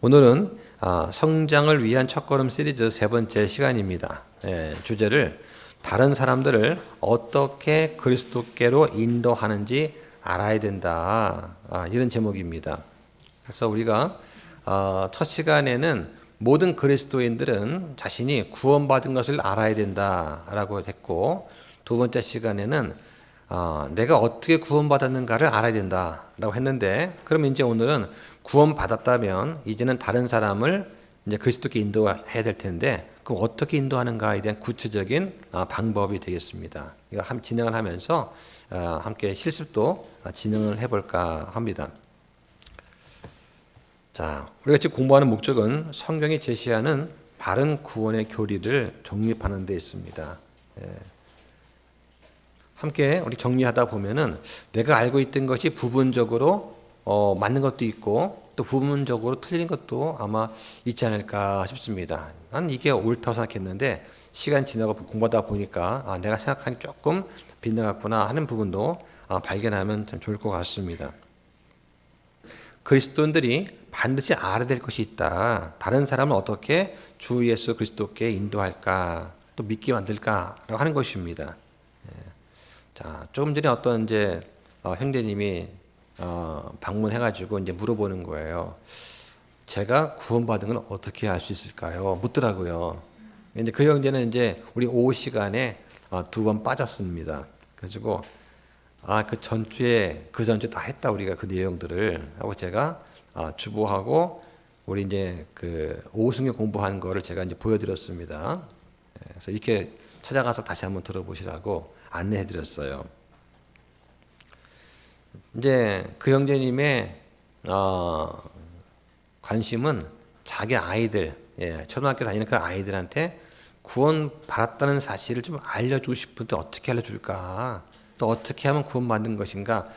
오늘은 성장을 위한 첫걸음 시리즈 세 번째 시간입니다. 주제를 다른 사람들을 어떻게 그리스도께로 인도하는지 알아야 된다. 이런 제목입니다. 그래서 우리가 첫 시간에는 모든 그리스도인들은 자신이 구원받은 것을 알아야 된다라고 했고, 두 번째 시간에는 내가 어떻게 구원받았는가를 알아야 된다라고 했는데, 그럼 이제 오늘은 구원받았다면 이제는 다른 사람을 이제 그리스도께 인도해야 될 텐데, 그럼 어떻게 인도하는가에 대한 구체적인 방법이 되겠습니다. 이거 진행을 하면서 함께 실습도 진행을 해볼까 합니다. 자, 우리가 지금 공부하는 목적은 성경이 제시하는 바른 구원의 교리를 정립하는 데 있습니다. 함께 우리 정리하다 보면은 내가 알고 있던 것이 부분적으로 맞는 것도 있고 또 부분적으로 틀린 것도 아마 있지 않을까 싶습니다. 난 이게 옳다고 생각했는데 시간 지나고 공부하다 보니까 내가 생각하기 조금 빗나갔구나 하는 부분도 발견하면 참 좋을 것 같습니다. 그리스도인들이 반드시 알아야 될 것이 있다. 다른 사람을 어떻게 주 예수 그리스도께 인도할까, 또 믿게 만들까라고 하는 것입니다. 자, 조금 전에 어떤 이제 형제님이 방문해가지고 이제 물어보는 거예요. 제가 구원받은 건 어떻게 알 수 있을까요? 묻더라고요. 이제 그 형제는 이제 우리 오후 시간에 두 번 빠졌습니다. 그래가지고 그 전주에 다 했다 우리가 그 내용들을 하고 제가 주보하고 우리 이제 그 오후승에 공부한 거를 제가 이제 보여드렸습니다. 그래서 이렇게 찾아가서 다시 한번 들어보시라고 안내해드렸어요. 이제 그 형제님의 관심은 자기 아이들, 초등학교 다니는 그 아이들한테 구원 받았다는 사실을 좀 알려주고 싶은데 어떻게 알려줄까? 또 어떻게 하면 구원 받는 것인가?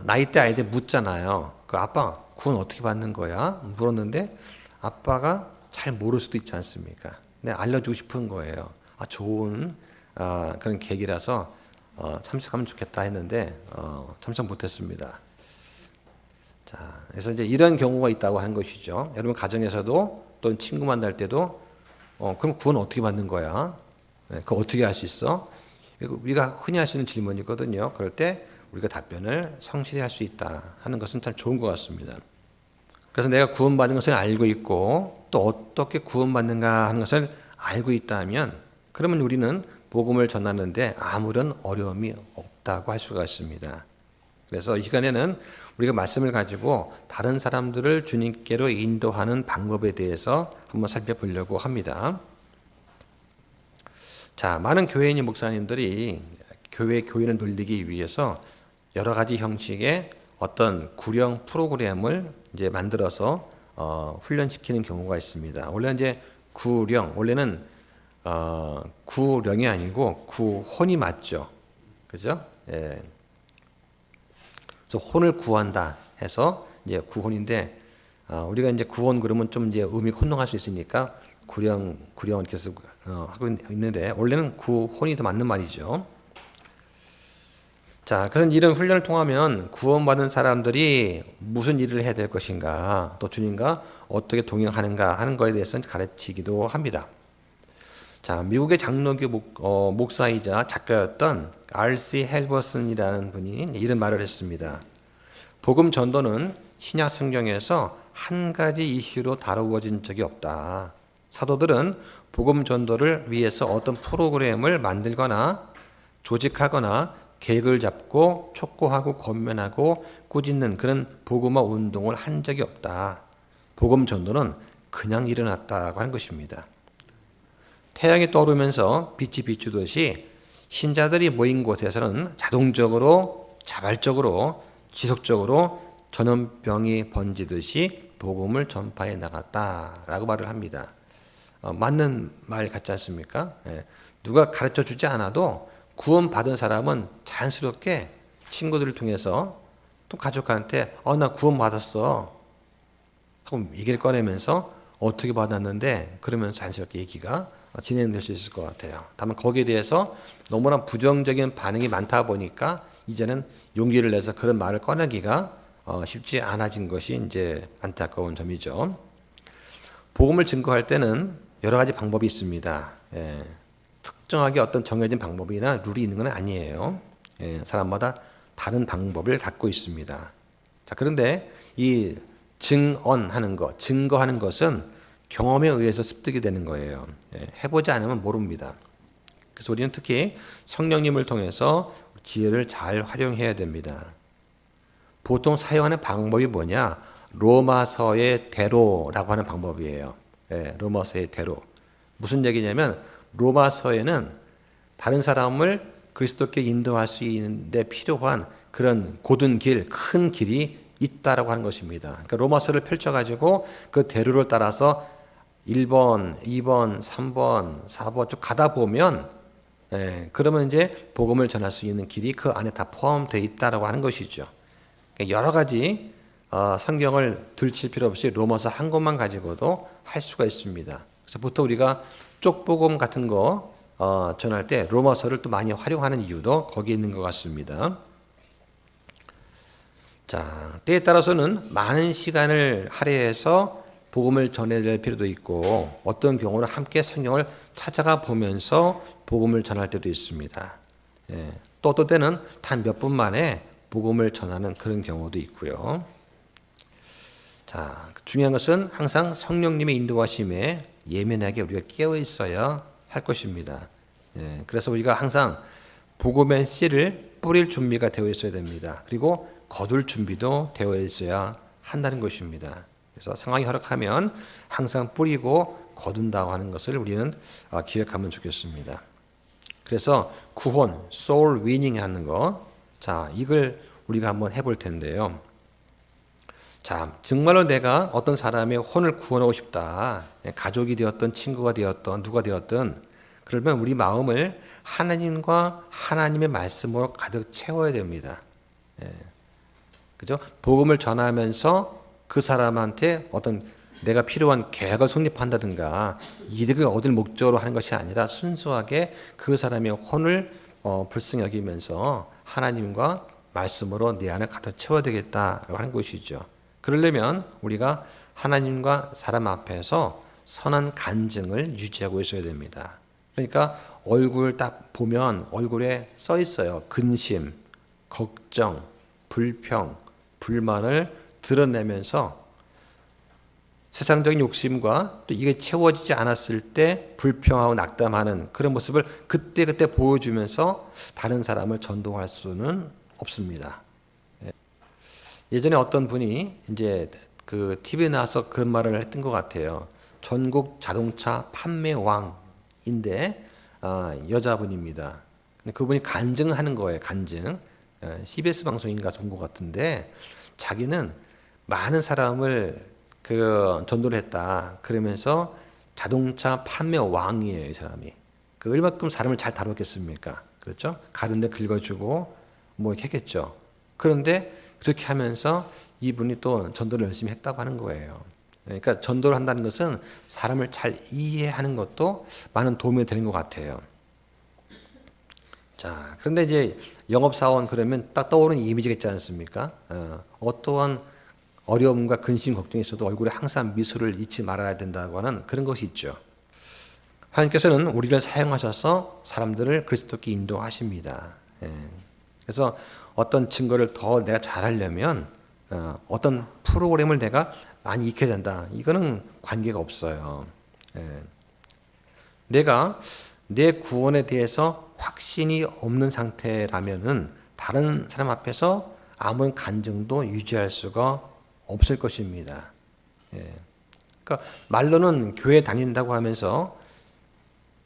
나이대 아이들 묻잖아요. 그 아빠 구원 어떻게 받는 거야? 물었는데 아빠가 잘 모를 수도 있지 않습니까? 근데 알려주고 싶은 거예요. 좋은 그런 계기라서 참석하면 좋겠다 했는데 참석 못했습니다. 자, 그래서 이제 이런 경우가 있다고 하는 것이죠. 여러분 가정에서도 또 친구 만날 때도 그럼 구원 어떻게 받는 거야? 그거 어떻게 할 수 있어? 우리가 흔히 하시는 질문이거든요. 그럴 때 우리가 답변을 성실히 할 수 있다 하는 것은 참 좋은 것 같습니다. 그래서 내가 구원받은 것을 알고 있고 또 어떻게 구원받는가 하는 것을 알고 있다면 그러면 우리는 복음을 전하는데 아무런 어려움이 없다고 할 수가 있습니다. 그래서 이 시간에는 우리가 말씀을 가지고 다른 사람들을 주님께로 인도하는 방법에 대해서 한번 살펴보려고 합니다. 자, 많은 교회인 목사님들이 교회 교인을 돌리기 위해서 여러 가지 형식의 어떤 구령 프로그램을 이제 만들어서 훈련시키는 경우가 있습니다. 원래 이제 원래는 구령이 아니고 구혼이 맞죠. 그죠? 예. 그래서 혼을 구한다 해서 이제 구혼인데, 우리가 이제 구혼 그러면 좀 이제 혼동할 수 있으니까 구령 이렇게 해서 하고 있는데, 원래는 구혼이 더 맞는 말이죠. 자, 그래서 이런 훈련을 통하면 구원받은 사람들이 무슨 일을 해야 될 것인가, 또 주님과 어떻게 동행하는가 하는 것에 대해서 가르치기도 합니다. 자, 미국의 장로교 목사이자 작가였던 R.C. 헬버슨이라는 분이 이런 말을 했습니다. 복음 전도는 신약 성경에서 한 가지 이슈로 다루어진 적이 없다. 사도들은 복음 전도를 위해서 어떤 프로그램을 만들거나 조직하거나 계획을 잡고 촉구하고 권면하고 꾸짖는 그런 복음화 운동을 한 적이 없다. 복음 전도는 그냥 일어났다고 하는 것입니다. 태양이 떠오르면서 빛이 비추듯이 신자들이 모인 곳에서는 자동적으로, 자발적으로, 지속적으로 전염병이 번지듯이 복음을 전파해 나갔다라고 말을 합니다. 맞는 말 같지 않습니까? 누가 가르쳐 주지 않아도 구원받은 사람은 자연스럽게 친구들을 통해서 또 가족한테 나 구원받았어 하고 얘기를 꺼내면서 어떻게 받았는데 그러면서 자연스럽게 얘기가 진행될 수 있을 것 같아요. 다만 거기에 대해서 너무나 부정적인 반응이 많다 보니까 이제는 용기를 내서 그런 말을 꺼내기가 쉽지 않아진 것이 이제 안타까운 점이죠. 복음을 증거할 때는 여러 가지 방법이 있습니다. 특정하게 어떤 정해진 방법이나 룰이 있는 건 아니에요. 사람마다 다른 방법을 갖고 있습니다. 자, 그런데 이 증언하는 것, 증거하는 것은 경험에 의해서 습득이 되는 거예요. 해보지 않으면 모릅니다. 그래서 우리는 특히 성령님을 통해서 지혜를 잘 활용해야 됩니다. 보통 사용하는 방법이 뭐냐? 로마서의 대로라고 하는 방법이에요. 로마서의 대로. 무슨 얘기냐면 로마서에는 다른 사람을 그리스도께 인도할 수 있는데 필요한 그런 고든 길, 큰 길이 있다라고 하는 것입니다. 그러니까 로마서를 펼쳐가지고 그 대로를 따라서 1번, 2번, 3번, 4번 쭉 가다 보면 그러면 이제 복음을 전할 수 있는 길이 그 안에 다 포함되어 있다라고 하는 것이죠. 그러니까 여러 가지 성경을 들칠 필요 없이 로마서 한 권만 가지고도 할 수가 있습니다. 그래서 보통 우리가 쪽복음 같은 거 전할 때 로마서를 또 많이 활용하는 이유도 거기에 있는 것 같습니다. 자, 때에 따라서는 많은 시간을 할애해서 복음을 전해낼 필요도 있고 어떤 경우는 함께 성경을 찾아가 보면서 복음을 전할 때도 있습니다. 또 어떤 때는 단 몇 분 만에 복음을 전하는 그런 경우도 있고요. 자, 중요한 것은 항상 성령님의 인도하심에 예민하게 우리가 깨어 있어야 할 것입니다. 그래서 우리가 항상 복음의 씨를 뿌릴 준비가 되어 있어야 됩니다. 그리고 거둘 준비도 되어 있어야 한다는 것입니다. 그래서 상황이 허락하면 항상 뿌리고 거둔다고 하는 것을 우리는 기억하면 좋겠습니다. 그래서 구원, soul winning 하는 거, 자, 이걸 우리가 한번 해볼 텐데요. 자, 정말로 내가 어떤 사람의 혼을 구원하고 싶다. 가족이 되었던, 친구가 되었던, 누가 되었든, 그러면 우리 마음을 하나님과 하나님의 말씀으로 가득 채워야 됩니다. 그죠? 복음을 전하면서 그 사람한테 어떤 내가 필요한 계획을 성립한다든가 이득을 얻을 목적으로 하는 것이 아니라 순수하게 그 사람의 혼을 불쌍히 여기면서 하나님과 말씀으로 내 안을 가득 채워야 되겠다라고 하는 것이죠. 그러려면 우리가 하나님과 사람 앞에서 선한 간증을 유지하고 있어야 됩니다. 그러니까 얼굴 딱 보면 얼굴에 써 있어요. 근심, 걱정, 불평, 불만을 드러내면서 세상적인 욕심과 또 이게 채워지지 않았을 때 불평하고 낙담하는 그런 모습을 그때그때 보여주면서 다른 사람을 전도할 수는 없습니다. 예전에 어떤 분이 이제 그 TV에 나와서 그런 말을 했던 것 같아요. 전국 자동차 판매 왕인데 여자분입니다. 근데 그분이 간증하는 거예요. 간증. CBS 방송인가 본 것 같은데 자기는 많은 사람을 전도를 했다. 그러면서 자동차 판매 왕이에요, 이 사람이. 그 얼마큼 사람을 잘 다뤘겠습니까? 그렇죠? 가는데 긁어주고 뭐 이렇게 했겠죠. 그런데 그렇게 하면서 이분이 또 전도를 열심히 했다고 하는 거예요. 그러니까 전도를 한다는 것은 사람을 잘 이해하는 것도 많은 도움이 되는 것 같아요. 자, 그런데 이제 영업사원 그러면 딱 떠오르는 이미지가 있지 않습니까? 어떠한 어려움과 근심, 걱정이 있어도 얼굴에 항상 미소를 잊지 말아야 된다고 하는 그런 것이 있죠. 하나님께서는 우리를 사용하셔서 사람들을 그리스도께 인도하십니다. 그래서 어떤 증거를 더 내가 잘하려면 어떤 프로그램을 내가 많이 익혀야 된다. 이거는 관계가 없어요. 내가 내 구원에 대해서 확신이 없는 상태라면은 다른 사람 앞에서 아무런 간증도 유지할 수가 없을 것입니다. 그러니까 말로는 교회 다닌다고 하면서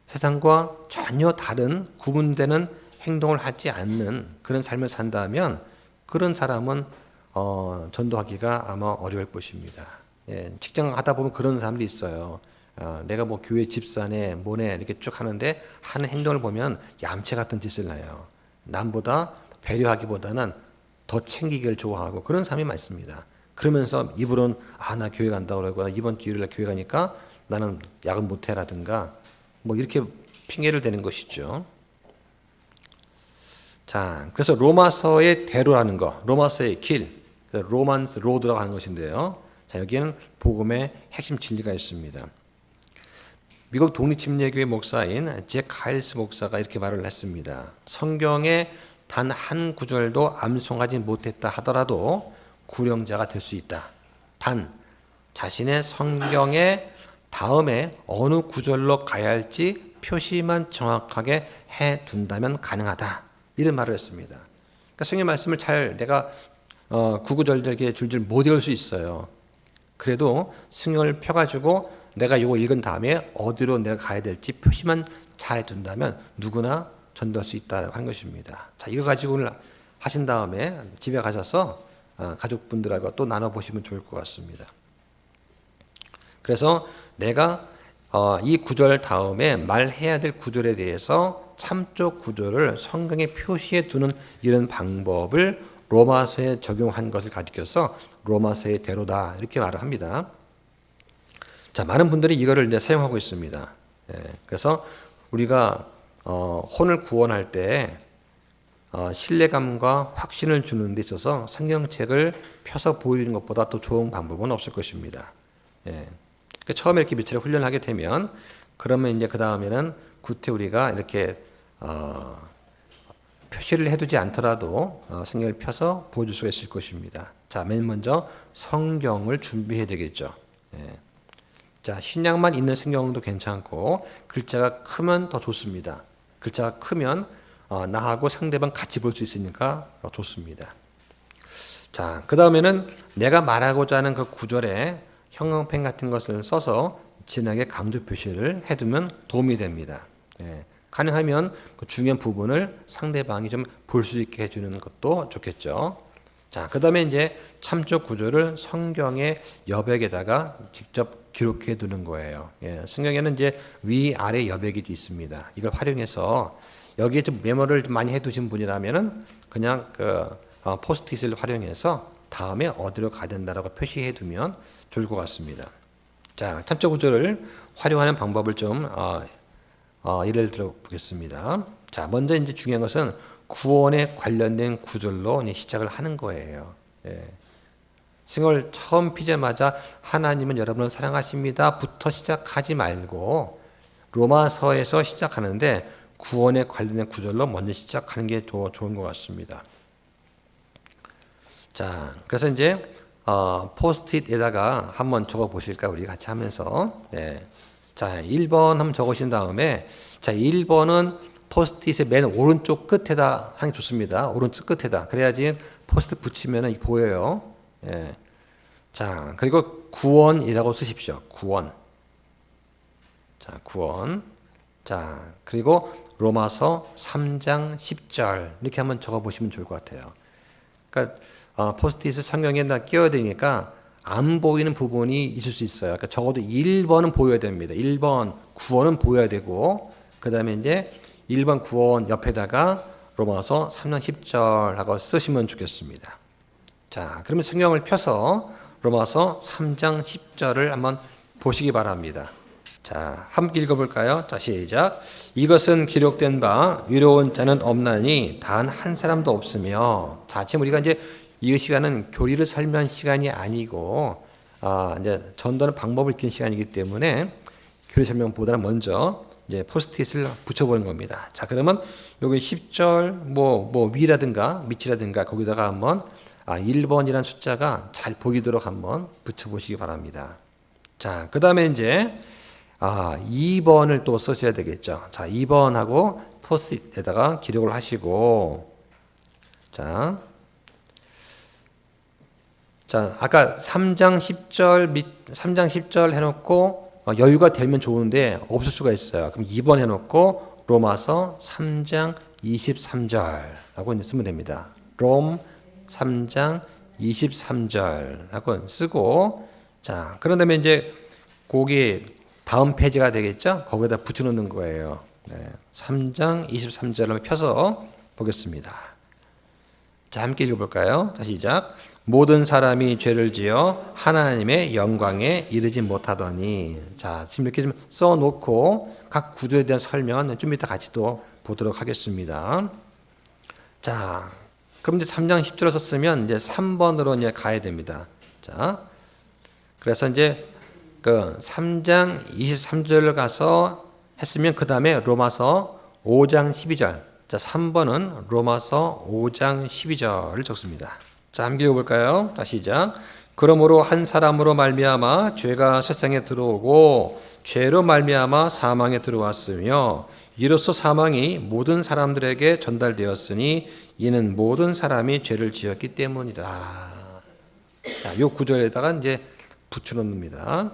세상과 전혀 다른 구분되는 행동을 하지 않는 그런 삶을 산다면 그런 사람은 전도하기가 아마 어려울 것입니다. 직장 하다 보면 그런 사람들이 있어요. 내가 뭐 교회 집사네 뭐네 이렇게 쭉 하는데 하는 행동을 보면 얌체 같은 짓을 해요. 남보다 배려하기보다는 더 챙기기를 좋아하고 그런 사람이 많습니다. 그러면서 입으로는 나 교회 간다고 그러고 이번 주 일요일에 교회 가니까 나는 야근 못해라든가 뭐 이렇게 핑계를 대는 것이죠. 자, 그래서 로마서의 대로라는 거, 로마서의 길, 로만스 로드라고 하는 것인데요. 자, 여기에는 복음의 핵심 진리가 있습니다. 미국 독립침례교회 목사인 잭 카일스 목사가 이렇게 말을 했습니다. 성경에 단 한 구절도 암송하지 못했다 하더라도 구령자가 될 수 있다. 단 자신의 성경의 다음에 어느 구절로 가야 할지 표시만 정확하게 해둔다면 가능하다. 이런 말을 했습니다. 그러니까 성경 말씀을 잘 내가 구구절절하게 줄줄 못 외울 수 있어요. 그래도 성경을 펴가지고 내가 이거 읽은 다음에 어디로 내가 가야 될지 표시만 잘 해둔다면 누구나 전도할 수 있다고 하는 것입니다. 자, 이거 가지고 오늘 하신 다음에 집에 가셔서 가족분들하고 또 나눠보시면 좋을 것 같습니다. 그래서 내가 이 구절 다음에 말해야 될 구절에 대해서 참조 구절을 성경에 표시해 두는 이런 방법을 로마서에 적용한 것을 가리켜서 로마서의 대로다 이렇게 말을 합니다. 자, 많은 분들이 이거를 이제 사용하고 있습니다. 그래서 우리가 혼을 구원할 때 신뢰감과 확신을 주는 데 있어서 성경책을 펴서 보여주는 것보다 더 좋은 방법은 없을 것입니다. 그러니까 처음에 이렇게 며칠 훈련하게 되면 그러면 이제 그 다음에는 구태 우리가 이렇게 표시를 해두지 않더라도 성경을 펴서 보여줄 수가 있을 것입니다. 자, 맨 먼저 성경을 준비해야 되겠죠. 자, 신약만 있는 성경도 괜찮고 글자가 크면 더 좋습니다. 글자가 크면 나하고 상대방 같이 볼 수 있으니까 더 좋습니다. 자, 그 다음에는 내가 말하고자 하는 그 구절에 형광펜 같은 것을 써서 진하게 강조 표시를 해두면 도움이 됩니다. 가능하면 그 중요한 부분을 상대방이 좀 볼 수 있게 해주는 것도 좋겠죠. 자, 그 다음에 이제 참조 구절을 성경의 여백에다가 직접 기록해 두는 거예요. 성경에는 이제 위아래 여백이 있습니다. 이걸 활용해서 여기에 좀 메모를 좀 많이 해 두신 분이라면은 그냥 포스트잇을 활용해서 다음에 어디로 가야 된다라고 표시해 두면 좋을 것 같습니다. 자, 참조 구절을 활용하는 방법을 좀 예를 들어 보겠습니다. 자, 먼저 이제 중요한 것은 구원에 관련된 구절로 이제 시작을 하는 거예요. 성경을 처음 피자마자 하나님은 여러분을 사랑하십니다부터 시작하지 말고 로마서에서 시작하는데 구원에 관련된 구절로 먼저 시작하는 게 더 좋은 것 같습니다. 자, 그래서 이제 포스트잇에다가 한번 적어 보실까 우리 같이 하면서. 자, 1번 한번 적으신 다음에 자, 1번은 포스트잇의 맨 오른쪽 끝에다 하는 게 좋습니다. 오른쪽 끝에다. 그래야지 포스트 붙이면 보여요. 자, 그리고 구원이라고 쓰십시오. 구원. 자, 구원. 자, 그리고 로마서 3장 10절 이렇게 한번 적어 보시면 좋을 것 같아요. 그러니까 포스트잇을 성경에다 끼워야 되니까 안 보이는 부분이 있을 수 있어요. 그러니까 적어도 1번은 보여야 됩니다. 1번 구원은 보여야 되고 그 다음에 이제 1번 구원 옆에다가 로마서 3장 10절 하고 쓰시면 좋겠습니다. 자, 그러면 성경을 펴서 로마서 3장 10절을 한번 보시기 바랍니다. 자, 함께 읽어볼까요? 자, 시작. 이것은 기록된 바 위로운 자는 없나니 단 한 사람도 없으며. 자, 지금 우리가 이제 이 시간은 교리를 설명한 시간이 아니고 이제 전도하는 방법을 익히는 시간이기 때문에 교리 설명보다는 먼저 이제 포스트잇을 붙여보는 겁니다. 자, 그러면 여기 10절 뭐 위라든가 밑이라든가 거기다가 한번 1번이라는 숫자가 잘 보이도록 한번 붙여보시기 바랍니다. 자, 그 다음에 이제 2번을 또 쓰셔야 되겠죠. 자, 2번하고 포스트잇에다가 기록을 하시고 자, 아까 3장 10절 해놓고 여유가 되면 좋은데 없을 수가 있어요. 그럼 2번 해놓고 로마서 3장 23절하고 쓰면 됩니다. 롬 3장 23절하고 쓰고 자, 그런 다음에 이제 거기 다음 페이지가 되겠죠? 거기다 붙여놓는 거예요. 3장 23절을 펴서 보겠습니다. 자, 함께 읽어볼까요? 다시 시작. 모든 사람이 죄를 지어 하나님의 영광에 이르지 못하더니. 자, 지금 이렇게 좀 써놓고 각 구조에 대한 설명은 좀 이따 같이 또 보도록 하겠습니다. 자, 그럼 이제 3장 10절을 썼으면 이제 3번으로 이제 가야 됩니다. 자, 그래서 이제 그 3장 23절을 가서 했으면 그 다음에 로마서 5장 12절. 자, 3번은 로마서 5장 12절을 적습니다. 자, 한번 읽어볼까요? 다시 시작. 그러므로 한 사람으로 말미암아 죄가 세상에 들어오고 죄로 말미암아 사망에 들어왔으며 이로써 사망이 모든 사람들에게 전달되었으니 이는 모든 사람이 죄를 지었기 때문이다. 자, 이 구절에다가 이제 붙여놓습니다.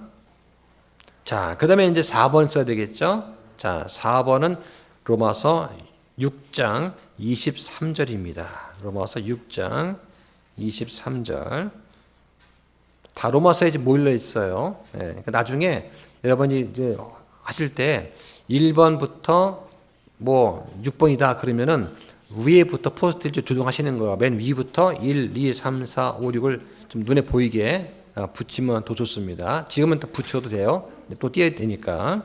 자, 그 다음에 이제 4번 써야 되겠죠? 자, 4번은 로마서 6장 23절입니다. 로마서 6장 23절. 다 로마서에 이제 모일러 있어요. 예, 그러니까 나중에 여러분이 이제 하실 때 1번부터 뭐 6번이다 그러면은 위에부터 포스트잇 조정하시는 거예요. 맨 위부터 1, 2, 3, 4, 5, 6을 좀 눈에 보이게 붙이면 더 좋습니다. 지금은 또 붙여도 돼요. 또 띄어야 되니까.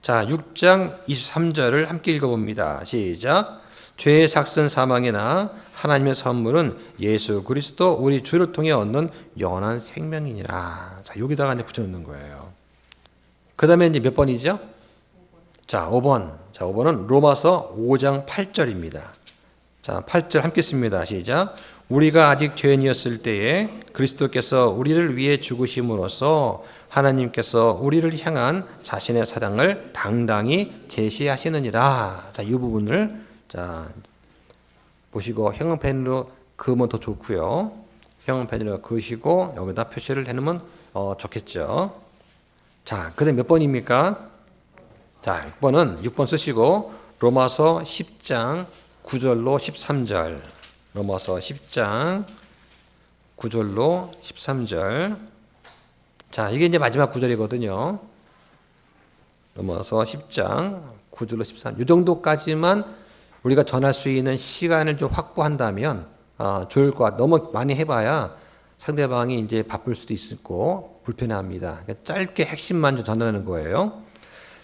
자, 6장 23절을 함께 읽어봅니다. 시작. 죄의 삭슨 사망이나 하나님의 선물은 예수 그리스도 우리 주를 통해 얻는 영원한 생명이니라. 자, 여기다가 이제 붙여놓는 거예요. 그 다음에 이제 몇 번이죠? 자, 5번. 자, 5번은 로마서 5장 8절입니다. 자, 8절 함께 씁니다. 시작. 우리가 아직 죄인이었을 때에 그리스도께서 우리를 위해 죽으심으로써 하나님께서 우리를 향한 자신의 사랑을 당당히 제시하시느니라. 자, 이 부분을 자 보시고 형광펜으로 그으면 더 좋고요. 형광펜으로 그으시고 여기다 표시를 해놓으면 좋겠죠. 자, 그 다음에 몇 번입니까? 자, 6번 쓰시고 로마서 10장 9절로 13절. 로마서 10장 9절로 13절. 자, 이게 이제 마지막 구절이거든요. 로마서 10장 9절로 13절. 이 정도까지만 우리가 전할 수 있는 시간을 좀 확보한다면 좋을 것 같아요. 너무 많이 해봐야 상대방이 이제 바쁠 수도 있고 불편합니다. 그러니까 짧게 핵심만 좀 전하는 거예요.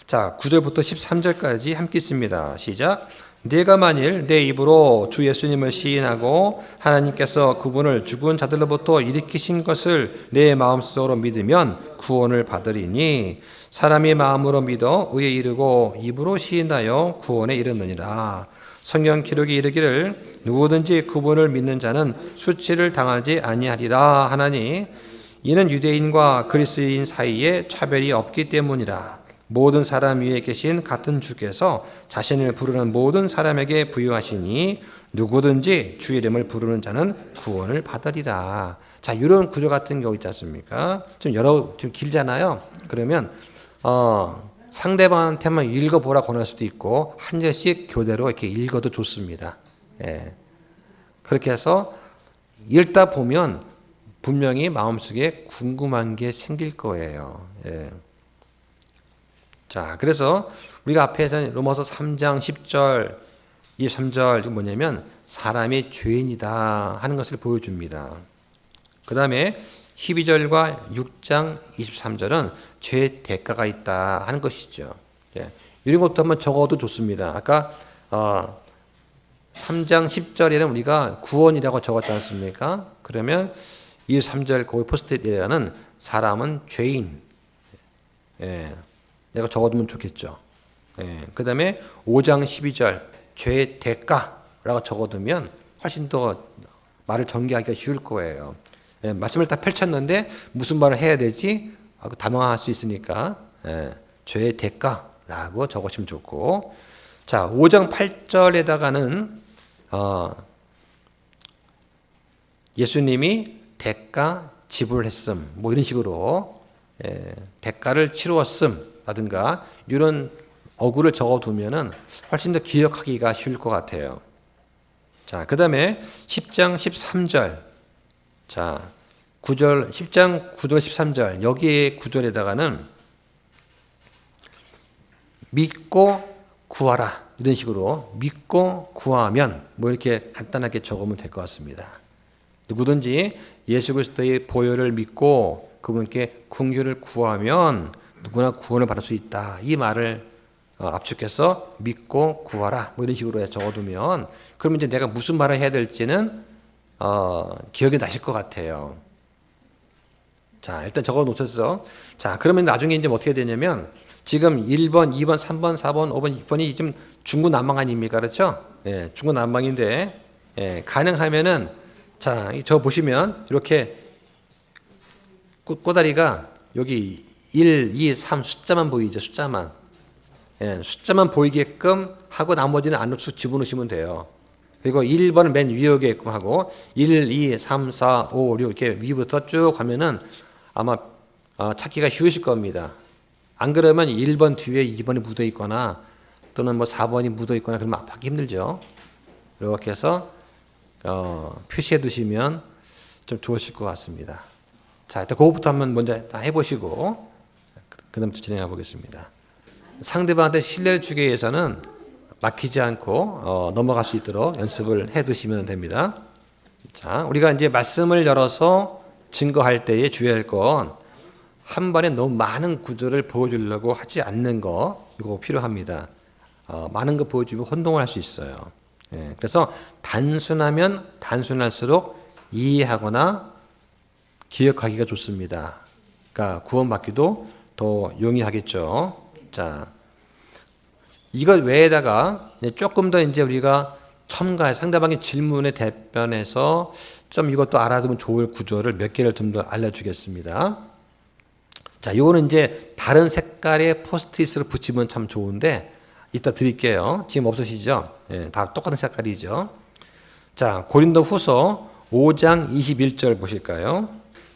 자, 9절부터 13절까지 함께 있습니다. 시작. 내가 만일 내 입으로 주 예수님을 시인하고 하나님께서 그분을 죽은 자들로부터 일으키신 것을 내 마음속으로 믿으면 구원을 받으리니 사람이 마음으로 믿어 의에 이르고 입으로 시인하여 구원에 이르느니라. 성경 기록이 이르기를 누구든지 그분을 믿는 자는 수치를 당하지 아니하리라 하나니 이는 유대인과 그리스인 사이에 차별이 없기 때문이라. 모든 사람 위에 계신 같은 주께서 자신을 부르는 모든 사람에게 부여하시니 누구든지 주 이름을 부르는 자는 구원을 받으리라. 자, 이런 구조 같은 경우 있지 않습니까? 좀 길잖아요. 그러면 상대방한테만 읽어보라 권할 수도 있고 한 절씩 교대로 이렇게 읽어도 좋습니다. 예. 그렇게 해서 읽다 보면 분명히 마음속에 궁금한 게 생길 거예요. 예. 자, 그래서 우리가 앞에서 로마서 3장 10절, 23절 뭐냐면 사람이 죄인이다 하는 것을 보여줍니다. 그 다음에 12절과 6장 23절은 죄의 대가가 있다 하는 것이죠. 예. 이런 것도 한번 적어도 좋습니다. 아까 3장 10절에는 우리가 구원이라고 적었지 않습니까? 그러면 23절 거기 포스트잇에는 사람은 죄인. 예. 내가 적어두면 좋겠죠. 예. 그 다음에 5장 12절 죄의 대가라고 적어두면 훨씬 더 말을 전개하기가 쉬울 거예요. 예. 말씀을 다 펼쳤는데 무슨 말을 해야 되지? 하고 당황할 수 있으니까 예. 죄의 대가라고 적으시면 좋고, 자 5장 8절에다가는 예수님이 대가 지불했음 뭐 이런 식으로 대가를 치루었음 라든가 이런 어구를 적어두면은 훨씬 더 기억하기가 쉬울 것 같아요. 자, 그 다음에 10장 13절. 자, 9절, 10장 9절 13절. 여기에 9절에다가는 믿고 구하라. 이런 식으로 믿고 구하면 뭐 이렇게 간단하게 적으면 될 것 같습니다. 누구든지 예수 그리스도의 보혈을 믿고 그분께 긍휼을 구하면 누구나 구원을 받을 수 있다. 이 말을 압축해서 믿고 구하라 뭐 이런 식으로 적어두면 그러면 이제 내가 무슨 말을 해야 될지는 기억이 나실 것 같아요. 자, 일단 적어 놓으셨어. 자, 그러면 나중에 이제 어떻게 되냐면 지금 1번, 2번, 3번, 4번, 5번, 6번이 지금 중구난방 아닙니까? 그렇죠? 예, 중구난방인데 예, 가능하면은 자, 저 보시면 이렇게 꼬다리가 여기 1, 2, 3 숫자만 보이죠. 숫자만. 예, 숫자만 보이게끔 하고 나머지는 안으로 쭉 집어넣으시면 돼요. 그리고 1번은 맨 위에 오게끔 하고 1, 2, 3, 4, 5, 6 이렇게 위부터 쭉 하면은 아마 찾기가 쉬우실 겁니다. 안 그러면 1번 뒤에 2번이 묻어 있거나 또는 뭐 4번이 묻어 있거나 그러면 하기 힘들죠. 이렇게 해서 표시해 두시면 좀 좋으실 것 같습니다. 자, 일단 그거부터 한번 먼저 다 해보시고 그 다음부터 진행해 보겠습니다. 상대방한테 신뢰를 주기 위해서는 막히지 않고 넘어갈 수 있도록 연습을 해 두시면 됩니다. 자, 우리가 이제 말씀을 열어서 증거할 때에 주의할 건 한 번에 너무 많은 구절을 보여주려고 하지 않는 거 이거 필요합니다. 많은 거 보여주면 혼동을 할 수 있어요. 예, 그래서 단순하면 단순할수록 이해하거나 기억하기가 좋습니다. 그러니까 구원받기도 더 용이하겠죠. 자, 이것 외에다가 조금 더 이제 우리가 첨가해 상대방의 질문에 대변해서 좀 이것도 알아두면 좋을 구조를 몇 개를 좀 더 알려주겠습니다. 자, 이거는 이제 다른 색깔의 포스트잇으로 붙이면 참 좋은데 이따 드릴게요. 지금 없으시죠? 예, 다 똑같은 색깔이죠. 자, 고린도후서 5장 21절 보실까요?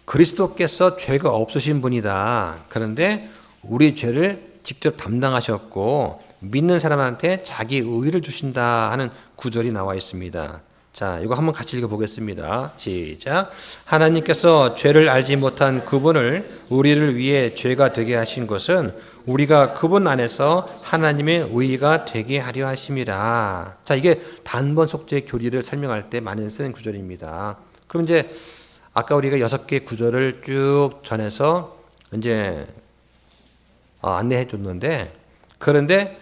그리스도께서 죄가 없으신 분이다. 그런데 우리 죄를 직접 담당하셨고 믿는 사람한테 자기 의를 주신다 하는 구절이 나와 있습니다. 자, 이거 한번 같이 읽어보겠습니다. 시작. 하나님께서 죄를 알지 못한 그분을 우리를 위해 죄가 되게 하신 것은 우리가 그분 안에서 하나님의 의가 되게 하려 하심이라. 자, 이게 단번 속죄 교리를 설명할 때 많이 쓰는 구절입니다. 그럼 이제 아까 우리가 6개 구절을 쭉 전해서 이제 안내해 줬는데 그런데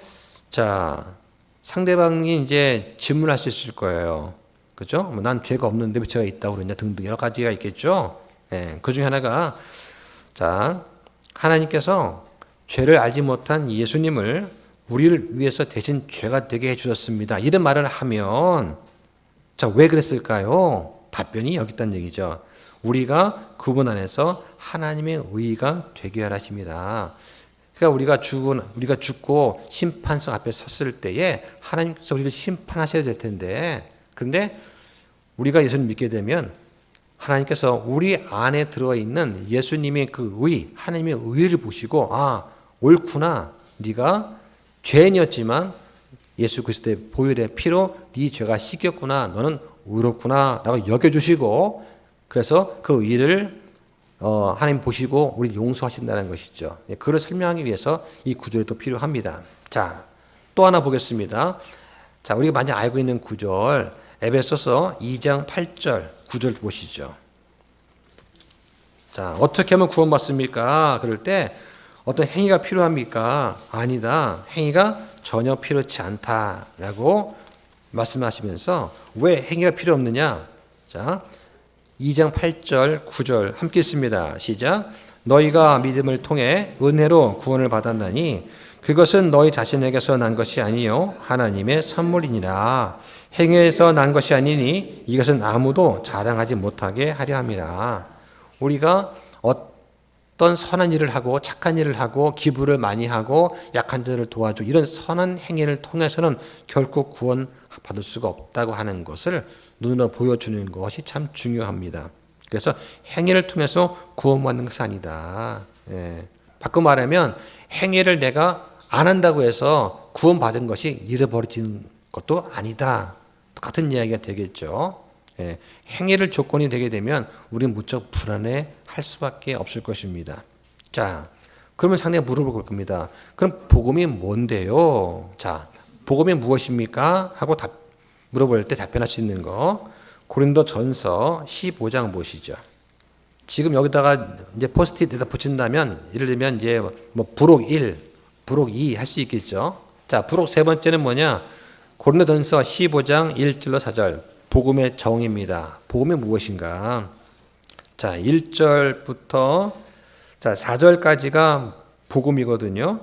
자, 상대방이 이제 질문할 수 있을 거예요. 그죠? 뭐 난 죄가 없는데 왜 죄가 있다고 그러냐 등등 여러 가지가 있겠죠. 예, 그 중에 하나가 자, 하나님께서 죄를 알지 못한 예수님을 우리를 위해서 대신 죄가 되게 해주셨습니다. 이런 말을 하면 자, 왜 그랬을까요? 답변이 여기 있다는 얘기죠. 우리가 그분 안에서 하나님의 의가 되게 하십니다. 그러니까 우리가 죽고 심판석 앞에 섰을 때에 하나님께서 우리를 심판하셔야 될 텐데, 그런데 우리가 예수님 믿게 되면 하나님께서 우리 안에 들어있는 예수님의 그 의, 하나님의 의를 보시고 옳구나. 네가 죄인이었지만 예수 그리스도의 보혈의 피로 네 죄가 씻겼구나. 너는 의롭구나 라고 여겨주시고 그래서 그 의를 하나님 보시고 우리 용서하신다는 것이죠. 그걸 설명하기 위해서 이 구절이 또 필요합니다. 자, 또 하나 보겠습니다. 자, 우리가 많이 알고 있는 구절 에베소서 2장 8절 9절 보시죠. 자, 어떻게 하면 구원받습니까? 그럴 때 어떤 행위가 필요합니까? 아니다. 행위가 전혀 필요치 않다라고 말씀하시면서 왜 행위가 필요 없느냐? 자, 2장 8절 9절 함께 읽습니다. 시작. 너희가 믿음을 통해 은혜로 구원을 받았나니 그것은 너희 자신에게서 난 것이 아니요 하나님의 선물이니라. 행위에서 난 것이 아니니 이것은 아무도 자랑하지 못하게 하려 함이라. 우리가 어떤 선한 일을 하고 착한 일을 하고 기부를 많이 하고 약한 자를 도와주고 이런 선한 행위를 통해서는 결코 구원 받을 수가 없다고 하는 것을 눈으로 보여주는 것이 참 중요합니다. 그래서 행위를 통해서 구원받는 것이 아니다. 예. 바꿔 말하면 행위를 내가 안 한다고 해서 구원받은 것이 잃어버리는 것도 아니다. 똑같은 이야기가 되겠죠. 예. 행위를 조건이 되게 되면 우리는 무척 불안해 할 수밖에 없을 것입니다. 자, 그러면 상대가 물어볼 겁니다. 그럼 복음이 뭔데요? 자, 복음이 무엇입니까? 하고 물어볼 때 답변할 수 있는 거. 고린도전서 15장 보시죠. 지금 여기다가 이제 포스트잇에다 붙인다면 예를 들면 이제 뭐 부록 1, 부록 2 할 수 있겠죠. 자, 부록 세 번째는 뭐냐? 고린도전서 15장 1절로 4절. 복음의 정의입니다. 복음이 무엇인가? 자, 1절부터 자, 4절까지가 복음이거든요.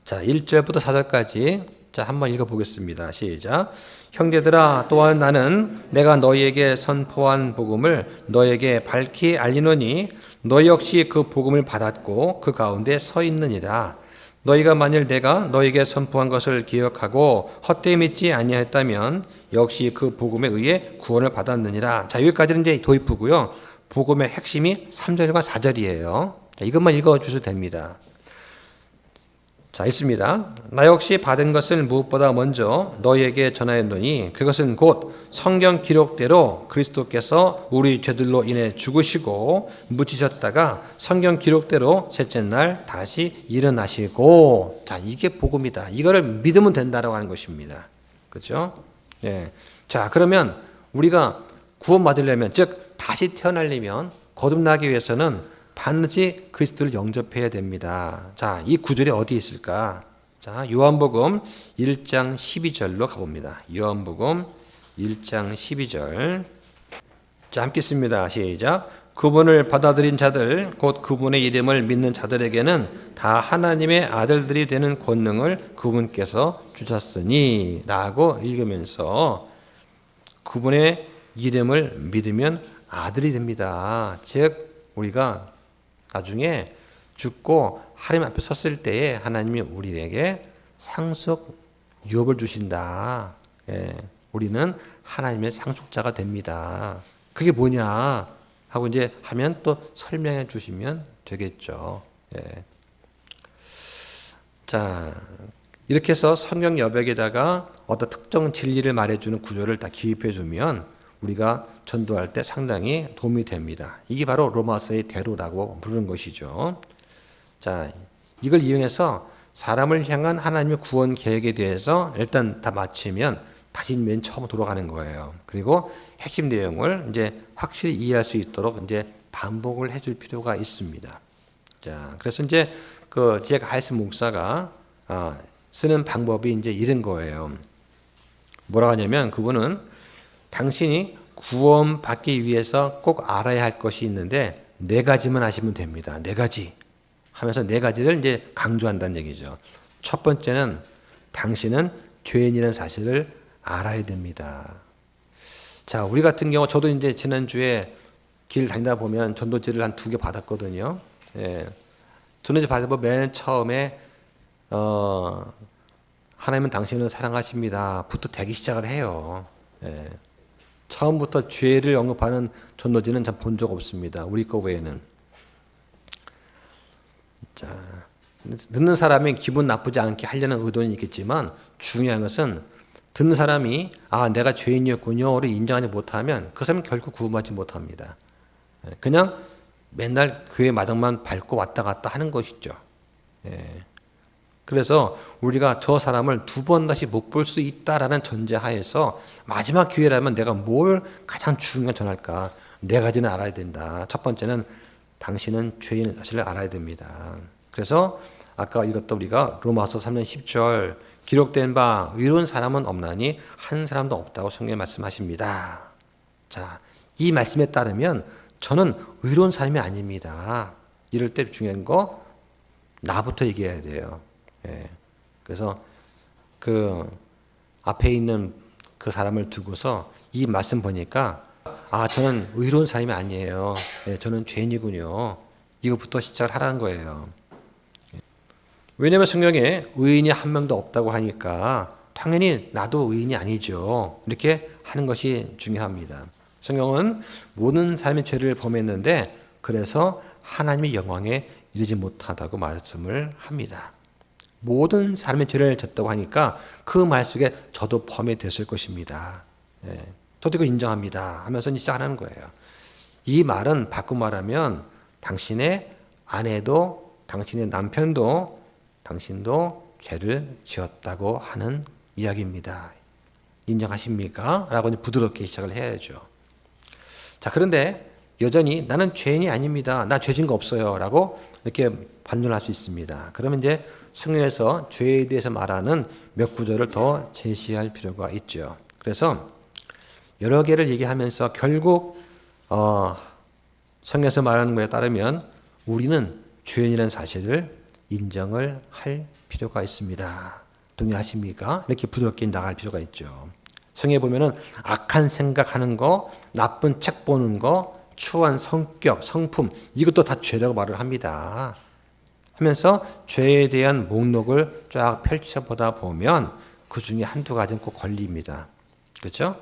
자, 1절부터 4절까지 자, 한번 읽어 보겠습니다. 시작. 형제들아, 또한 나는 내가 너희에게 선포한 복음을 너희에게 밝히 알리노니 너희 역시 그 복음을 받았고 그 가운데 서 있느니라. 너희가 만일 내가 너희에게 선포한 것을 기억하고 헛되이 믿지 아니하였다면 역시 그 복음에 의해 구원을 받았느니라. 자, 여기까지는 이제 도입부고요. 복음의 핵심이 3절과 4절이에요. 자, 이것만 읽어 주셔도 됩니다. 자, 있습니다. 나 역시 받은 것을 무엇보다 먼저 너희에게 전하였노니 그것은 곧 성경 기록대로 그리스도께서 우리 죄들로 인해 죽으시고 묻히셨다가 성경 기록대로 셋째 날 다시 일어나시고. 자, 이게 복음이다. 이거를 믿으면 된다라고 하는 것입니다. 그렇죠? 예. 자, 그러면 우리가 구원받으려면, 즉 다시 태어나려면, 거듭나기 위해서는 반드시 그리스도를 영접해야 됩니다. 자, 이 구절이 어디 있을까? 자, 요한복음 1장 12절로 가봅니다. 요한복음 1장 12절. 자, 함께 읽습니다. 시작. 그분을 받아들인 자들, 곧 그분의 이름을 믿는 자들에게는 다 하나님의 아들들이 되는 권능을 그분께서 주셨으니 라고 읽으면서 그분의 이름을 믿으면 아들이 됩니다. 즉 우리가 나중에 죽고 하나님 앞에 섰을 때에 하나님이 우리에게 상속 유업을 주신다. 예, 우리는 하나님의 상속자가 됩니다. 그게 뭐냐 하고 이제 하면 또 설명해 주시면 되겠죠. 예. 자, 이렇게 해서 성경 여백에다가 어떤 특정 진리를 말해주는 구조를 다 기입해 주면 우리가 전도할 때 상당히 도움이 됩니다. 이게 바로 로마서의 대로라고 부르는 것이죠. 자, 이걸 이용해서 사람을 향한 하나님의 구원 계획에 대해서 일단 다 마치면 다시 맨 처음 돌아가는 거예요. 그리고 핵심 내용을 이제 확실히 이해할 수 있도록 이제 반복을 해줄 필요가 있습니다. 자, 그래서 이제 그 제가 하이스 목사가 쓰는 방법이 이제 이런 거예요. 뭐라 하냐면 그분은 당신이 구원받기 위해서 꼭 알아야 할 것이 있는데 네 가지만 아시면 됩니다. 네 가지 하면서 네 가지를 이제 강조한다는 얘기죠. 첫 번째는 당신은 죄인이라는 사실을 알아야 됩니다. 자, 우리 같은 경우 저도 이제 지난주에 길 다니다 보면 전도지를 한 2개 받았거든요. 예. 전도지 받아보면 맨 처음에 하나님은 당신을 사랑하십니다. 부터 되기 시작을 해요. 예. 처음부터 죄를 언급하는 전도지는 참 본 적 없습니다. 우리 거 외에는. 자, 듣는 사람이 기분 나쁘지 않게 하려는 의도는 있겠지만 중요한 것은 듣는 사람이 내가 죄인이었군요를 인정하지 못하면 그 사람은 결코 구원받지 못합니다. 그냥 맨날 교회 마당만 밟고 왔다 갔다 하는 것이죠. 예. 그래서 우리가 저 사람을 2번 다시 못 볼 수 있다라는 전제하에서 마지막 기회라면 내가 뭘 가장 중요한 전할까? 네 가지는 알아야 된다. 첫 번째는 당신은 죄인의 사실을 알아야 됩니다. 그래서 아까 읽었던 우리가 로마서 3장 10절 기록된 바 의로운 사람은 없나니 한 사람도 없다고 성경에 말씀하십니다. 자, 이 말씀에 따르면 저는 의로운 사람이 아닙니다. 이럴 때 중요한 거 나부터 얘기해야 돼요. 예. 그래서 그 앞에 있는 그 사람을 두고서 이 말씀 보니까 저는 의로운 사람이 아니에요. 예, 저는 죄인이군요. 이것부터 시작을 하라는 거예요. 왜냐하면 성경에 의인이 한 명도 없다고 하니까 당연히 나도 의인이 아니죠. 이렇게 하는 것이 중요합니다. 성경은 모든 사람의 죄를 범했는데 그래서 하나님의 영광에 이르지 못하다고 말씀을 합니다. 모든 사람의 죄를 졌다고 하니까 그 말 속에 저도 포함이 됐을 것입니다. 예, 저도 이거 인정합니다 하면서 시작하는 거예요. 이 말은 바꿔 말하면 당신의 아내도 당신의 남편도 당신도 죄를 지었다고 하는 이야기입니다. 인정하십니까? 라고 부드럽게 시작을 해야죠. 자, 그런데 여전히 나는 죄인이 아닙니다. 나 죄진 거 없어요. 라고 이렇게 반론할 수 있습니다. 그러면 이제 성경에서 죄에 대해서 말하는 몇 구절을 더 제시할 필요가 있죠. 그래서 여러 개를 얘기하면서 결국 성경에서 말하는 것에 따르면 우리는 죄인이라는 사실을 인정을 할 필요가 있습니다. 동의하십니까? 이렇게 부드럽게 나갈 필요가 있죠. 성경에 보면은 악한 생각하는 거, 나쁜 책 보는 거, 추한 성격, 성품 이것도 다 죄라고 말을 합니다. 하면서 죄에 대한 목록을 쫙 펼쳐보다 보면 그 중에 한두 가지는 꼭 걸립니다. 그렇죠?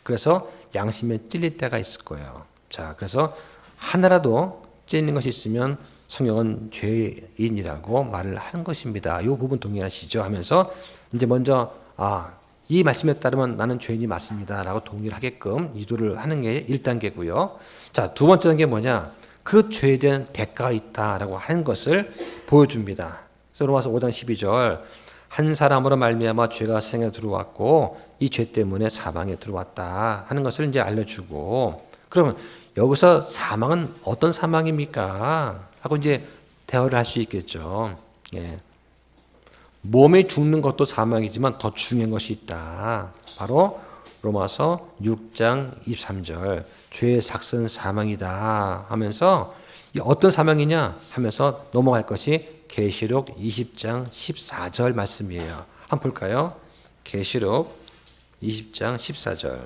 그래서 양심에 찔릴 때가 있을 거예요. 자, 그래서 하나라도 찔리는 것이 있으면 성경은 죄인이라고 말을 하는 것입니다. 이 부분 동의하시죠? 하면서 이제 먼저 이 말씀에 따르면 나는 죄인이 맞습니다. 라고 동의를 하게끔 유도를 하는 게 1단계고요. 자, 두 번째 단계 뭐냐? 그 죄에 대한 대가가 있다라고 하는 것을 보여줍니다. 그래서 로마서 5장 12절 한 사람으로 말미암아 죄가 세상에 들어왔고 이 죄 때문에 사망에 들어왔다 하는 것을 이제 알려주고 그러면 여기서 사망은 어떤 사망입니까? 하고 이제 대화를 할 수 있겠죠. 예. 몸이 죽는 것도 사망이지만 더 중요한 것이 있다. 바로 로마서 6장 23절 죄의 삭은 사망이다 하면서 어떤 사망이냐 하면서 넘어갈 것이 계시록 20장 14절 말씀이에요. 한번 볼까요? 계시록 20장 14절.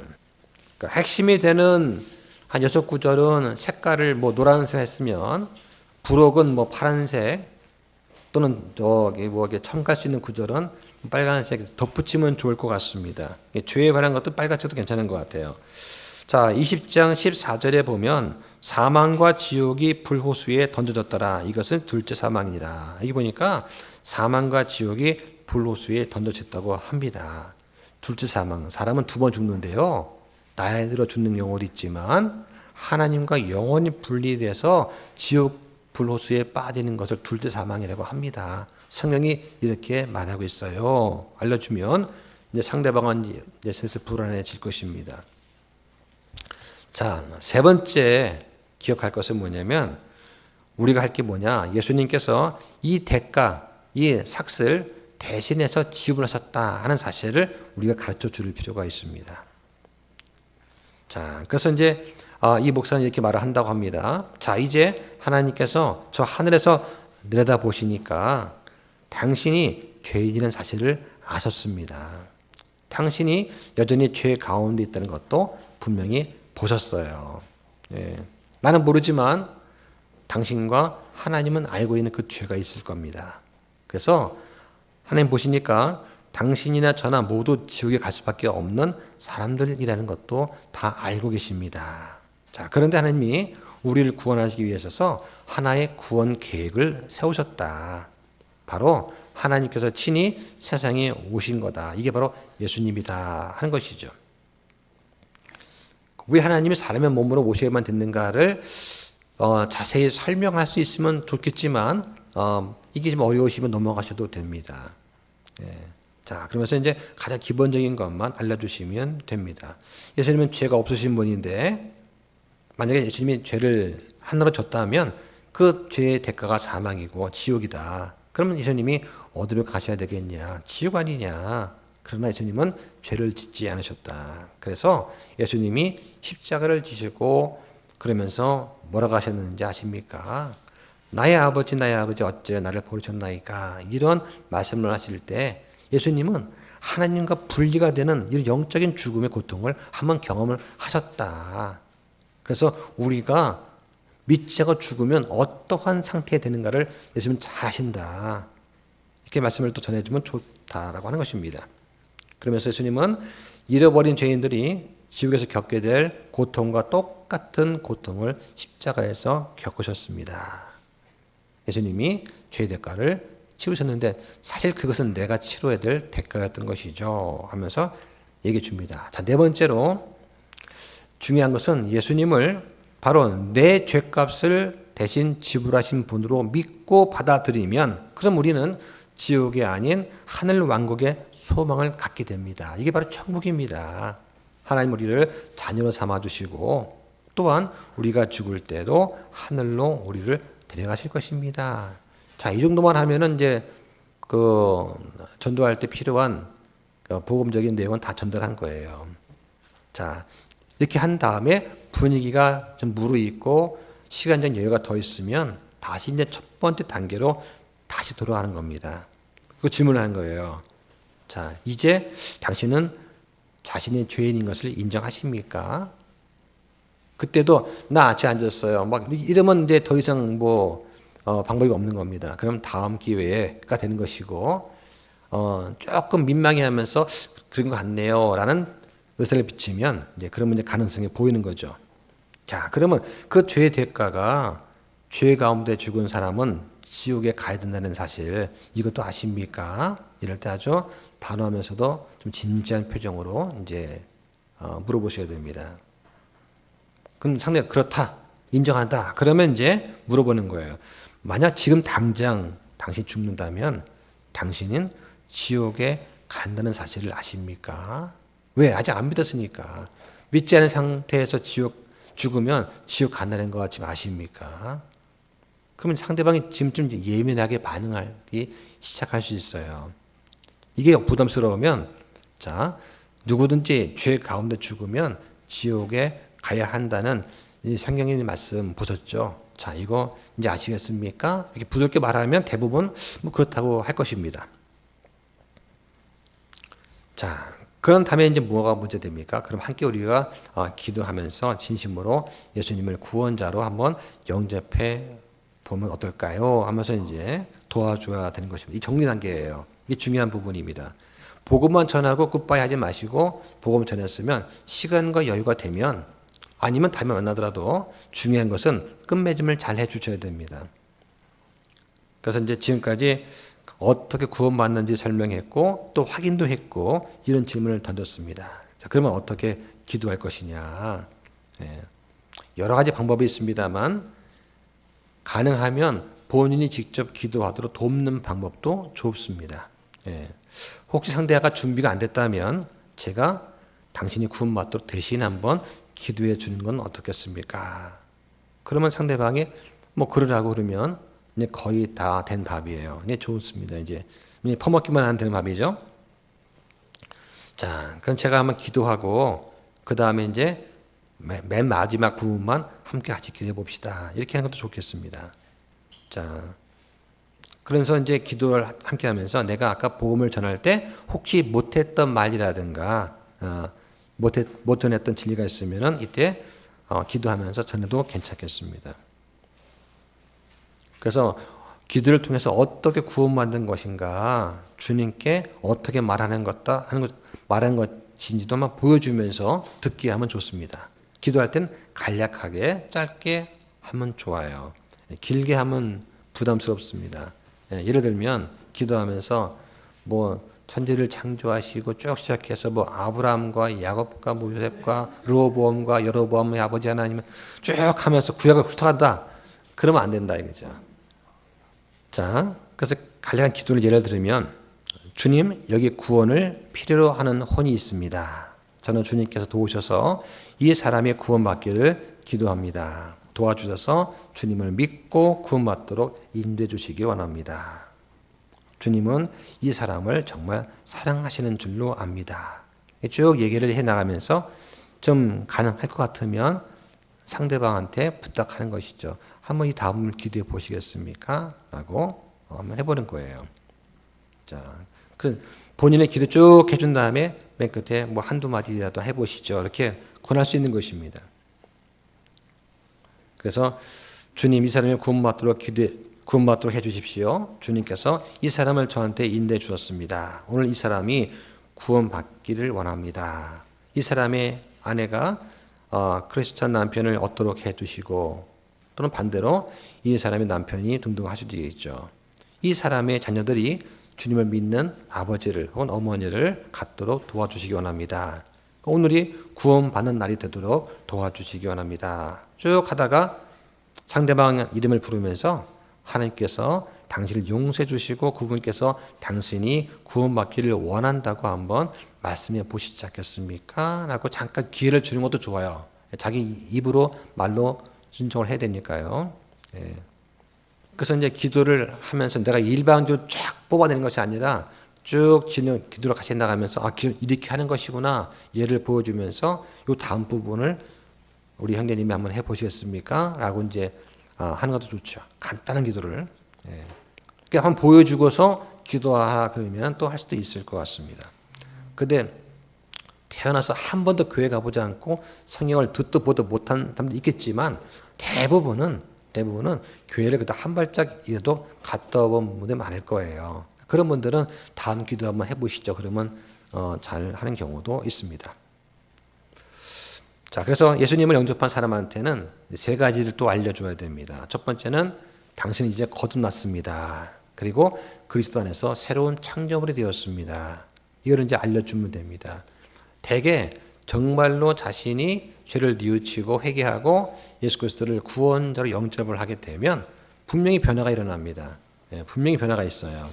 그러니까 핵심이 되는 한 6구절은 색깔을 노란색 했으면 부록은 파란색 또는 저기 첨가할 수 있는 구절은 빨간색 덧붙이면 좋을 것 같습니다. 죄에 관한 것도 빨간색도 괜찮은 것 같아요. 자, 20장 14절에 보면 사망과 지옥이 불호수에 던져졌더라. 이것은 둘째 사망이니라. 여기 보니까 사망과 지옥이 불호수에 던져졌다고 합니다. 둘째 사망, 사람은 두 번 죽는데요. 나이 들어 죽는 경우도 있지만 하나님과 영원히 분리돼서 지옥 불호수에 빠지는 것을 둘째 사망이라고 합니다. 성경이 이렇게 말하고 있어요. 알려주면 이제 상대방은 이제 슬슬 불안해질 것입니다. 자, 세 번째 기억할 것은 뭐냐면 우리가 할 게 뭐냐? 예수님께서 이 대가, 이 삭을 대신해서 지불하셨다 하는 사실을 우리가 가르쳐 줄 필요가 있습니다. 자, 그래서 이제 이 목사는 이렇게 말을 한다고 합니다. 자, 이제 하나님께서 저 하늘에서 내려다 보시니까 당신이 죄인이라는 사실을 아셨습니다. 당신이 여전히 죄 가운데 있다는 것도 분명히 보셨어요. 예. 나는 모르지만 당신과 하나님은 알고 있는 그 죄가 있을 겁니다. 그래서 하나님 보시니까 당신이나 저나 모두 지옥에 갈 수밖에 없는 사람들이라는 것도 다 알고 계십니다. 자, 그런데 하나님이 우리를 구원하시기 위해서 하나의 구원 계획을 세우셨다. 바로 하나님께서 친히 세상에 오신 거다. 이게 바로 예수님이다 하는 것이죠. 왜 하나님이 사람의 몸으로 오셔야만 됐는가를 자세히 설명할 수 있으면 좋겠지만 이게 좀 어려우시면 넘어가셔도 됩니다. 예. 자, 그러면서 이제 가장 기본적인 것만 알려주시면 됩니다. 예수님은 죄가 없으신 분인데 만약에 예수님이 죄를 하나로 졌다면 그 죄의 대가가 사망이고 지옥이다. 그러면 예수님이 어디로 가셔야 되겠냐? 지옥 아니냐? 그러나 예수님은 죄를 짓지 않으셨다. 그래서 예수님이 십자가를 지시고 그러면서 뭐라고 하셨는지 아십니까? 나의 아버지 어째 나를 버리셨나이까? 이런 말씀을 하실 때 예수님은 하나님과 분리가 되는 이런 영적인 죽음의 고통을 한번 경험을 하셨다. 그래서 우리가 믿지 않고 죽으면 어떠한 상태에 되는가를 예수님은 잘 아신다. 이렇게 말씀을 또 전해주면 좋다라고 하는 것입니다. 그러면서 예수님은 잃어버린 죄인들이 지옥에서 겪게 될 고통과 똑같은 고통을 십자가에서 겪으셨습니다. 예수님이 죄의 대가를 치르셨는데 사실 그것은 내가 치러야 될 대가였던 것이죠 하면서 얘기해 줍니다. 자, 네 번째로 중요한 것은 예수님을 바로 내 죄값을 대신 지불하신 분으로 믿고 받아들이면 그럼 우리는 지옥이 아닌 하늘 왕국의 소망을 갖게 됩니다. 이게 바로 천국입니다. 하나님 우리를 자녀로 삼아주시고 또한 우리가 죽을 때도 하늘로 우리를 데려가실 것입니다. 자, 이 정도만 하면은 이제 그 전도할 때 필요한 복음적인 내용은 다 전달한 거예요. 자, 이렇게 한 다음에 분위기가 좀 무르익고 시간적 여유가 더 있으면 다시 이제 첫 번째 단계로 다시 돌아가는 겁니다. 그 질문을 하는 거예요. 자, 이제 당신은 자신의 죄인인 것을 인정하십니까? 그때도 나 죄 안 졌어요. 막 이러면 이제 더 이상 뭐 방법이 없는 겁니다. 그럼 다음 기회가 되는 것이고 조금 민망해하면서 그런 것 같네요라는 의사를 비치면 이제 그러면 이제 가능성이 보이는 거죠. 자, 그러면 그 죄의 대가가 죄 가운데 죽은 사람은 지옥에 가야 된다는 사실 이것도 아십니까? 이럴 때 아주 단호하면서도 좀 진지한 표정으로 이제 물어보셔야 됩니다. 그럼 상대가 그렇다, 인정한다. 그러면 이제 물어보는 거예요. 만약 지금 당장 당신이 죽는다면 당신은 지옥에 간다는 사실을 아십니까? 왜? 아직 안 믿었으니까. 믿지 않은 상태에서 죽으면 지옥 간다는 거 지금 아십니까? 그러면 상대방이 지금 좀 예민하게 반응하기 시작할 수 있어요. 이게 부담스러우면, 자, 누구든지 죄 가운데 죽으면 지옥에 가야 한다는 이 성경의 말씀 보셨죠? 자, 이거 이제 아시겠습니까? 이렇게 부드럽게 말하면 대부분 뭐 그렇다고 할 것입니다. 자, 그런 다음에 이제 뭐가 문제됩니까? 그럼 함께 우리가 기도하면서 진심으로 예수님을 구원자로 한번 영접해 보면 어떨까요? 하면서 이제 도와줘야 되는 것입니다. 이 정리 단계예요. 이게 중요한 부분입니다. 복음만 전하고 굿바이 하지 마시고 복음 전했으면 시간과 여유가 되면 아니면 다음에 만나더라도 중요한 것은 끝맺음을 잘 해주셔야 됩니다. 그래서 이제 지금까지 어떻게 구원받는지 설명했고 또 확인도 했고 이런 질문을 던졌습니다. 자, 그러면 어떻게 기도할 것이냐? 여러 가지 방법이 있습니다만 가능하면 본인이 직접 기도하도록 돕는 방법도 좋습니다. 혹시 상대가 준비가 안 됐다면 제가 당신이 구원받도록 대신 한번 기도해 주는 건 어떻겠습니까? 그러면 상대방이 뭐 그러라고 그러면 이제 거의 다 된 밥이에요. 이제 좋습니다. 이제 퍼먹기만 하면 되는 밥이죠. 자, 그럼 제가 한번 기도하고 그 다음에 이제 맨 마지막 부분만 함께 같이 기도해 봅시다. 이렇게 하는 것도 좋겠습니다. 자, 그래서 이제 기도를 함께 하면서 내가 아까 복음을 전할 때 혹시 못했던 말이라든가 못 전했던 진리가 있으면은 이때 기도하면서 전해도 괜찮겠습니다. 그래서 기도를 통해서 어떻게 구원받는 것인가, 주님께 어떻게 말하는 것인지도 막 보여주면서 듣게 하면 좋습니다. 기도할 땐 간략하게 짧게 하면 좋아요. 길게 하면 부담스럽습니다. 예를 들면 기도하면서 뭐 천지를 창조하시고 쭉 시작해서 뭐 아브라함과 야곱과 모세과 르호보암과 여로보암의 아버지 하나님을 쭉 하면서 구약을 훑어간다. 그러면 안 된다 이거죠. 자, 그래서 간략한 기도를 예를 들면 주님, 여기 구원을 필요로 하는 혼이 있습니다. 저는 주님께서 도우셔서 이 사람이 구원받기를 기도합니다. 도와주셔서 주님을 믿고 구원받도록 인도해 주시기 원합니다. 주님은 이 사람을 정말 사랑하시는 줄로 압니다. 쭉 얘기를 해나가면서 좀 가능할 것 같으면 상대방한테 부탁하는 것이죠. 한번 이 다음을 기도해 보시겠습니까? 라고 한번 해보는 거예요. 자, 그 본인의 기도 쭉 해준 다음에 맨 끝에 뭐 한두 마디라도 해보시죠. 이렇게 권할 수 있는 것입니다. 그래서 주님 이 사람이 구원받도록 해주십시오. 주님께서 이 사람을 저한테 인도해 주셨습니다. 오늘 이 사람이 구원받기를 원합니다. 이 사람의 아내가 크리스찬 남편을 얻도록 해주시고 또는 반대로 이 사람의 남편이 등등할 수도 있겠죠. 이 사람의 자녀들이 주님을 믿는 아버지를 혹은 어머니를 갖도록 도와주시기 원합니다. 오늘이 구원받는 날이 되도록 도와주시기 원합니다. 쭉 하다가 상대방 이름을 부르면서 하나님께서 당신을 용서해 주시고 그분께서 당신이 구원받기를 원한다고 한번 말씀해 보시지 않겠습니까? 라고 잠깐 기회를 주는 것도 좋아요. 자기 입으로 말로 순종을 해야 되니까요. 예. 그래서 이제 기도를 하면서 내가 일방적으로 쫙 뽑아내는 것이 아니라 쭉 기도를 같이 나가면서 이렇게 하는 것이구나 예를 보여주면서 요 다음 부분을 우리 형제님이 한번 해보시겠습니까? 라고 이제 하는 것도 좋죠. 간단한 기도를. 예. 그러니까 한번 보여주고서 기도하라 그러면 또 할 수도 있을 것 같습니다. 근데 태어나서 한 번도 교회 가보지 않고 성경을 듣도 보도 못한 사람도 있겠지만 대부분은 교회를 그래도 한 발짝이라도 갔다 온 분들이 많을 거예요. 그런 분들은 다음 기도 한번 해보시죠. 그러면 잘 하는 경우도 있습니다. 자, 그래서 예수님을 영접한 사람한테는 세 가지를 또 알려줘야 됩니다. 첫 번째는 당신은 이제 거듭났습니다. 그리고 그리스도 안에서 새로운 창조물이 되었습니다. 이걸 이제 알려주면 됩니다. 대개 정말로 자신이 죄를 뉘우치고 회개하고 예수 그리스도를 구원자로 영접을 하게 되면 분명히 변화가 일어납니다. 예, 분명히 변화가 있어요.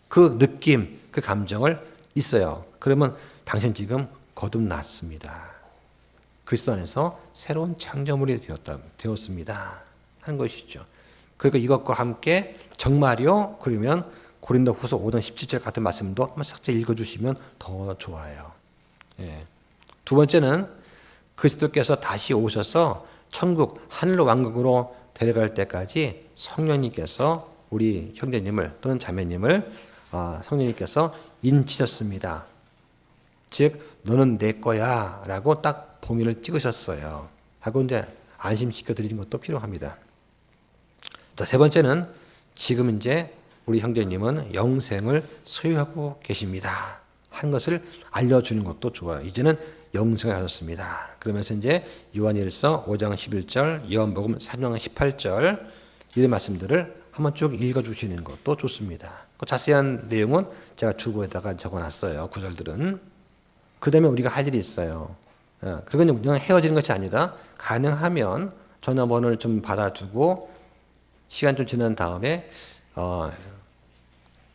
그 느낌, 그 감정을 있어요. 그러면 당신 지금 거듭났습니다. 그리스도 안에서 새로운 창조물이 되었습니다. 하는 것이죠. 그러니까 이것과 함께 정말요? 그러면 고린도후서 5장 17절 같은 말씀도 한번 살짝 읽어주시면 더 좋아요. 예. 두 번째는 그리스도께서 다시 오셔서 천국 하늘 왕국으로 데려갈 때까지 성령님께서 우리 형제님을 또는 자매님을 성령님께서 인치셨습니다. 즉 너는 내 거야 라고 딱 봉인을 찍으셨어요. 하고 이제 안심시켜 드리는 것도 필요합니다. 자, 세 번째는 지금 이제 우리 형제님은 영생을 소유하고 계십니다. 한 것을 알려주는 것도 좋아요. 이제는 영생을 가졌습니다. 그러면서 이제 요한일서 5장 11절, 요한복음 4장 18절 이런 말씀들을 한번 쭉 읽어주시는 것도 좋습니다. 그 자세한 내용은 제가 주보에다가 적어놨어요. 구절들은. 그 다음에 우리가 할 일이 있어요. 그건 그냥 헤어지는 것이 아니라 가능하면 전화번호를 좀 받아주고 시간 좀 지난 다음에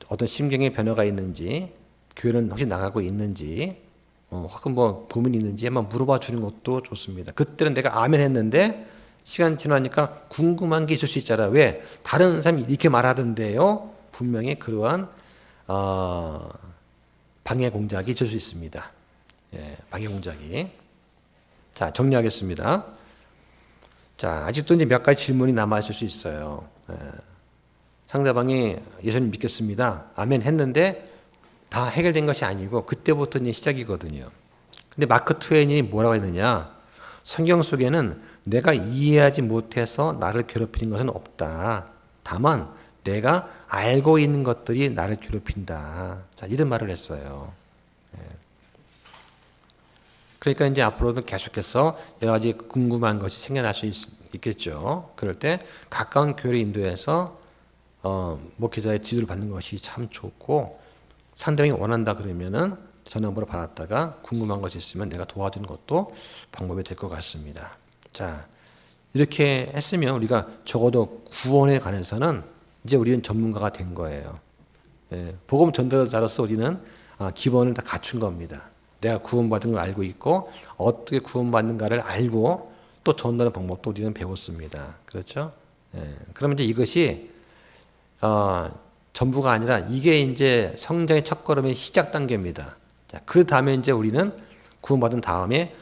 어떤 심경의 변화가 있는지 교회는 혹시 나가고 있는지 혹은 뭐 고민이 있는지 한번 물어봐 주는 것도 좋습니다. 그때는 내가 아멘 했는데 시간 지나니까 궁금한 게 있을 수 있잖아. 왜? 다른 사람이 이렇게 말하던데요. 분명히 그러한 방해 공작이 있을 수 있습니다. 예, 방해 공작이. 자, 정리하겠습니다. 자, 아직도 이제 몇 가지 질문이 남아있을 수 있어요. 상대방이 예수님 믿겠습니다. 아멘 했는데 다 해결된 것이 아니고 그때부터 이제 시작이거든요. 근데 마크 트웨인이 뭐라고 했느냐? 성경 속에는 내가 이해하지 못해서 나를 괴롭히는 것은 없다. 다만 내가 알고 있는 것들이 나를 괴롭힌다. 자, 이런 말을 했어요. 그러니까 이제 앞으로도 계속해서 여러 가지 궁금한 것이 생겨날 수 있겠죠. 그럴 때 가까운 교회를 인도해서 목회자의 지도를 받는 것이 참 좋고 상대방이 원한다 그러면은 전화번호 받았다가 궁금한 것이 있으면 내가 도와주는 것도 방법이 될 것 같습니다. 자, 이렇게 했으면 우리가 적어도 구원에 관해서는 이제 우리는 전문가가 된 거예요. 예, 복음 전달자로서 우리는 기본을 다 갖춘 겁니다. 내가 구원받은 걸 알고 있고 어떻게 구원받는가를 알고 또 전달하는 방법도 우리는 배웠습니다. 그렇죠? 예, 그러면 이제 이것이 전부가 아니라 이게 이제 성장의 첫걸음의 시작 단계입니다. 자, 그 다음에 이제 우리는 구원받은 다음에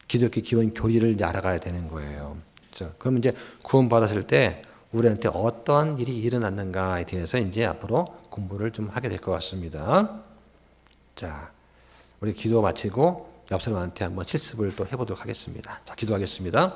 기독교 기본 교리를 이제 알아가야 되는 거예요. 그렇죠? 그럼 이제 구원받았을 때 우리한테 어떤 일이 일어났는가에 대해서 이제 앞으로 공부를 좀 하게 될 것 같습니다. 자, 우리 기도 마치고 옆 사람한테 한번 실습을 또 해보도록 하겠습니다. 자, 기도하겠습니다.